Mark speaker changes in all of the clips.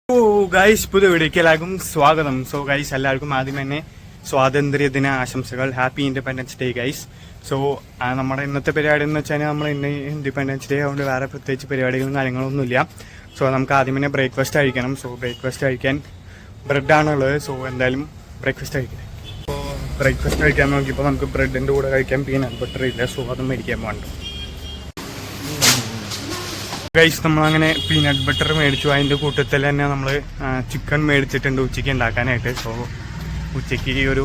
Speaker 1: Guys പുതിയ വീഡിയോക്ക് എല്ലാവർക്കും സ്വാഗതം. സോ ഗൈസ് എല്ലാവർക്കും ആദ്യം തന്നെ സ്വാതന്ത്ര്യദിന ആശംസകൾ. Happy independence day guys. So നമ്മുടെ ഇന്നത്തെ പരിപാടി എന്ന് വെച്ചാൽ നമ്മൾ ഇന്ന് ഇൻഡിപെൻഡൻസ് ഡേ ആയതുകൊണ്ട് വേറെ പ്രത്യേകിച്ച് പരിപാടികളും കാര്യങ്ങളൊന്നുമില്ല. സോ നമുക്ക് ആദ്യം തന്നെ ബ്രേക്ക്ഫാസ്റ്റ് കഴിക്കണം. സോ ബ്രേക്ക്ഫാസ്റ്റ് കഴിക്കാൻ ബ്രെഡാണുള്ളത്. സോ എന്തായാലും ബ്രേക്ക്ഫാസ്റ്റ് കഴിക്കണം. അപ്പോൾ ബ്രേക്ക്ഫാസ്റ്റ് കഴിക്കാൻ നോക്കിയപ്പോൾ നമുക്ക് ബ്രെഡിൻ്റെ കൂടെ കഴിക്കാൻ പീനട്ട് ബട്ടർ ഇല്ല. സോ അതും മേടിക്കാൻ വേണ്ട ഗൈസ്. നമ്മളങ്ങനെ പീനട്ട് ബട്ടർ മേടിച്ചു. അതിൻ്റെ കൂട്ടത്തിൽ തന്നെ നമ്മൾ ചിക്കൻ മേടിച്ചിട്ടുണ്ട് ഉച്ചയ്ക്ക് ഉണ്ടാക്കാനായിട്ട്. സോ ഉച്ചയ്ക്ക് ഒരു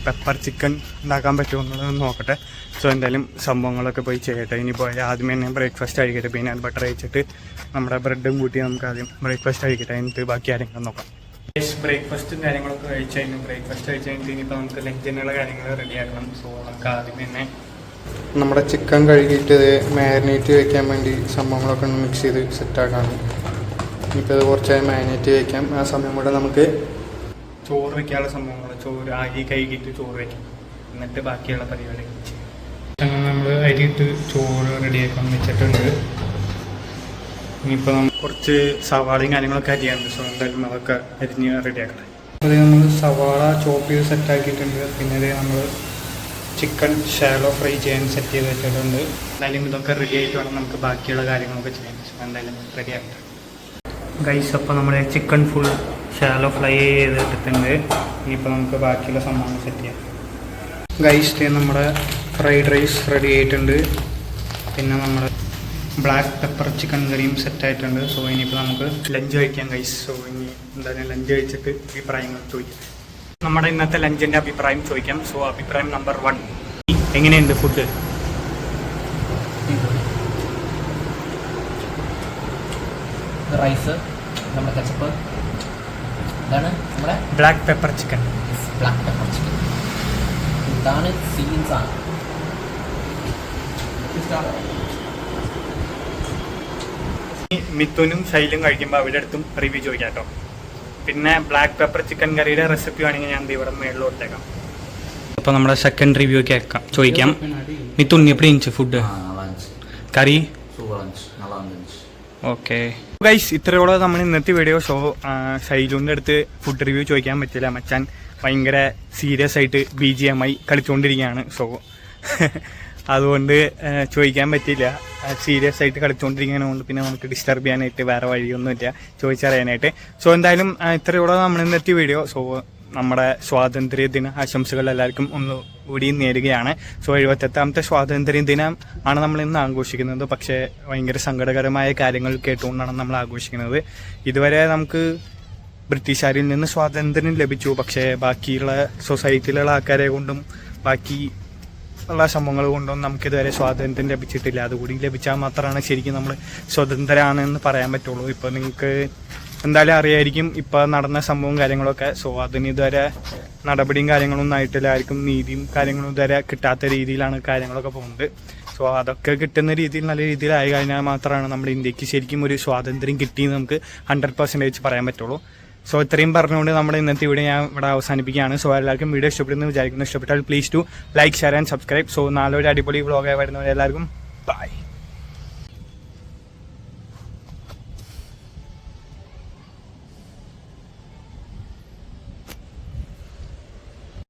Speaker 1: പെപ്പർ ചിക്കൻ ഉണ്ടാക്കാൻ പറ്റുമോ എന്നുള്ളത് നോക്കട്ടെ. സോ എന്തായാലും സംഭവങ്ങളൊക്കെ പോയി ചെയ്യട്ടെ. ഇനി പോയാൽ ആദ്യം തന്നെ ബ്രേക്ക്ഫാസ്റ്റ് കഴിക്കട്ടെ. പീനട്ട് ബട്ടർ കഴിച്ചിട്ട് നമ്മുടെ ബ്രെഡും കൂട്ടി നമുക്ക് ആദ്യം ബ്രേക്ക്ഫാസ്റ്റ് കഴിക്കട്ടെ. എന്നിട്ട് ബാക്കി കാര്യങ്ങൾ നോക്കാം. ബ്രേക്ക്ഫാസ്റ്റും കാര്യങ്ങളൊക്കെ കഴിച്ച് കഴിഞ്ഞു. ബ്രേക്ക്ഫാസ്റ്റ് കഴിച്ച് കഴിഞ്ഞിട്ട് ഇനിയിപ്പോൾ നമുക്ക് ലഞ്ചിനുള്ള കാര്യങ്ങൾ റെഡിയാക്കണം. സോ നമുക്ക് ആദ്യം തന്നെ നമ്മുടെ ചിക്കൻ കഴുകിയിട്ട് മാരിനേറ്റ് വയ്ക്കാൻ വേണ്ടി സംഭവങ്ങളൊക്കെ ഒന്ന് മിക്സ് ചെയ്ത് സെറ്റാക്കാണ്. ഇനിയിപ്പോൾ ഇത് കുറച്ചായി മാരിനേറ്റ് വയ്ക്കാം. ആ സമയം കൂടെ നമുക്ക് ചോറ് വയ്ക്കാനുള്ള സംഭവങ്ങൾ ചോറ് ആകി കഴുകിയിട്ട് ചോറ് വയ്ക്കാം. എന്നിട്ട് ബാക്കിയുള്ള പരിപാടി ചെയ്യാം. നമ്മൾ അരിയിട്ട് ചോറ് റെഡിയാക്കാൻ വെച്ചിട്ടുണ്ട്. ഇനിയിപ്പോൾ നമ്മൾ കുറച്ച് സവാളയും കാര്യങ്ങളൊക്കെ അരിയാനുണ്ട്. സോ എന്തായാലും അതൊക്കെ അരിഞ്ഞ് റെഡിയാക്കണം. അപ്പോൾ നമ്മൾ സവാള ചോപ്പ് ചെയ്ത് സെറ്റാക്കിയിട്ടുണ്ട്. പിന്നെ നമ്മൾ ചിക്കൻ ഷാലോ ഫ്രൈ ചെയ്യാൻ സെറ്റ് ചെയ്ത് വെച്ചിട്ടുണ്ട്. എന്തായാലും ഇതൊക്കെ റെഡി ആയിട്ട് വേണം നമുക്ക് ബാക്കിയുള്ള കാര്യങ്ങളൊക്കെ ചെയ്യാൻ. എന്തായാലും റെഡി ആയിട്ട് ഗൈസ്. അപ്പോൾ നമ്മുടെ ചിക്കൻ ഫുൾ ഷാലോ ഫ്രൈ ചെയ്തിട്ടുണ്ട്. ഇനിയിപ്പോൾ നമുക്ക് ബാക്കിയുള്ള സംഭവങ്ങൾ സെറ്റ് ചെയ്യാം. ഗൈസ് നമ്മുടെ ഫ്രൈഡ് റൈസ് റെഡി ആയിട്ടുണ്ട്. പിന്നെ നമ്മുടെ ബ്ലാക്ക് പെപ്പർ ചിക്കൻ കറിയും സെറ്റായിട്ടുണ്ട്. സോ ഇനിയിപ്പോൾ നമുക്ക് ലഞ്ച് കഴിക്കാം ഗൈസ്. സോ ഇനി എന്തായാലും ലഞ്ച് കഴിച്ചിട്ട് അഭിപ്രായങ്ങൾ ചോദിക്കാം. നമ്മുടെ ഇന്നത്തെ ലഞ്ചിൻ്റെ അഭിപ്രായം ചോദിക്കാം. സോ അഭിപ്രായം നമ്പർ 1, എങ്ങനെയുണ്ട് ഫുഡ്?
Speaker 2: റൈസ്, നമ്മുടെ കച്ചപ്പ്, ഇതാണ് നമ്മുടെ
Speaker 1: black pepper chicken.
Speaker 2: Black pepper chicken, ഇതാണ് സീൻസ് ആണ്.
Speaker 1: മിഥുനും ശൈലും കഴിക്കുമ്പോൾ അവിടെ അടുത്തും റിവ്യൂ ചോദിക്കാം കേട്ടോ. പിന്നെ ബ്ലാക്ക് പെപ്പർ ചിക്കൻ കറിയുടെ റെസിപ്പി വേണമെങ്കിൽ ഞാൻ ഇവിടെ മേളിലോട്ടേക്കാം. അപ്പോൾ നമ്മുടെ സെക്കൻഡ് റിവ്യൂ ഒക്കെ ചോദിക്കാം. മിഥുൻ എപ്പടി ഇരുந்துச்சு ഫുഡ്? കറി ഓക്കെ ഗൈസ്. ഇത്രയോടെ നമ്മൾ ഇന്നത്തെ വീഡിയോ. ഷോ ശൈലുവിൻ്റെ അടുത്ത് ഫുഡ് റിവ്യൂ ചോദിക്കാൻ പറ്റില്ല. മച്ചാൻ ഭയങ്കര സീരിയസ് ആയിട്ട് BGMI കളിച്ചുകൊണ്ടിരിക്കുകയാണ്. സോ അതുകൊണ്ട് ചോദിക്കാൻ പറ്റില്ല. സീരിയസ് ആയിട്ട് കളിച്ചുകൊണ്ടിരിക്കുന്നതുകൊണ്ട് പിന്നെ നമുക്ക് ഡിസ്റ്റർബ് ചെയ്യാനായിട്ട് വേറെ വഴിയൊന്നുമില്ല ചോദിച്ചറിയാനായിട്ട്. സോ എന്തായാലും ഇത്രയോടെ നമ്മൾ ഇന്നത്തെ വീഡിയോ. സോ നമ്മുടെ സ്വാതന്ത്ര്യദിന ആശംസകൾ എല്ലാവർക്കും ഒന്ന് കൂടി നേരുകയാണ്. സോ 78ാമത്തെ സ്വാതന്ത്ര്യ ദിനം ആണ് നമ്മൾ ഇന്ന് ആഘോഷിക്കുന്നത്. പക്ഷേ ഭയങ്കര സങ്കടകരമായ കാര്യങ്ങൾ കേട്ടുകൊണ്ടാണ് നമ്മൾ ആഘോഷിക്കുന്നത്. ഇതുവരെ നമുക്ക് ബ്രിട്ടീഷുകാരിൽ നിന്ന് സ്വാതന്ത്ര്യം ലഭിച്ചു. പക്ഷേ ബാക്കിയുള്ള സൊസൈറ്റിയിലുള്ള ആൾക്കാരെ കൊണ്ടും ബാക്കി ഉള്ള സംഭവങ്ങൾ കൊണ്ടൊന്നും നമുക്കിതുവരെ സ്വാതന്ത്ര്യം ലഭിച്ചിട്ടില്ല. അതുകൂടി ലഭിച്ചാൽ മാത്രമാണ് ശരിക്കും നമ്മൾ സ്വതന്ത്രരാണെന്ന് പറയാൻ പറ്റുള്ളൂ. ഇപ്പോൾ നിങ്ങൾക്ക് എന്തായാലും അറിയായിരിക്കും ഇപ്പോൾ നടന്ന സംഭവം കാര്യങ്ങളൊക്കെ. സോ അതിന് ഇതുവരെ നടപടിയും കാര്യങ്ങളൊന്നും ആയിട്ടില്ല. ആർക്കും നീതിയും കാര്യങ്ങളും ഇതുവരെ കിട്ടാത്ത രീതിയിലാണ് കാര്യങ്ങളൊക്കെ പോകുന്നത്. സോ അതൊക്കെ കിട്ടുന്ന രീതിയിൽ നല്ല രീതിയിലായി കഴിഞ്ഞാൽ മാത്രമാണ് നമ്മുടെ ഇന്ത്യക്ക് ശരിക്കും ഒരു സ്വാതന്ത്ര്യം കിട്ടിയെന്ന് നമുക്ക് 100% പറയാൻ പറ്റുള്ളൂ. സോ ഇത്രയും പറഞ്ഞുകൊണ്ട് നമ്മുടെ ഇന്നത്തെ വീഡിയോ ഞാൻ ഇവിടെ അവസാനിപ്പിക്കുകയാണ്. സോ എല്ലാവർക്കും വീഡിയോ ഇഷ്ടപ്പെടുന്നു വിചാരിക്കുന്നു. ഇഷ്ടപ്പെട്ടാൽ please to like, share and subscribe. So നാളെ ഒരു അടിപൊളി വ്ളോഗായി വരുന്നവരെ എല്ലാവർക്കും ബൈ.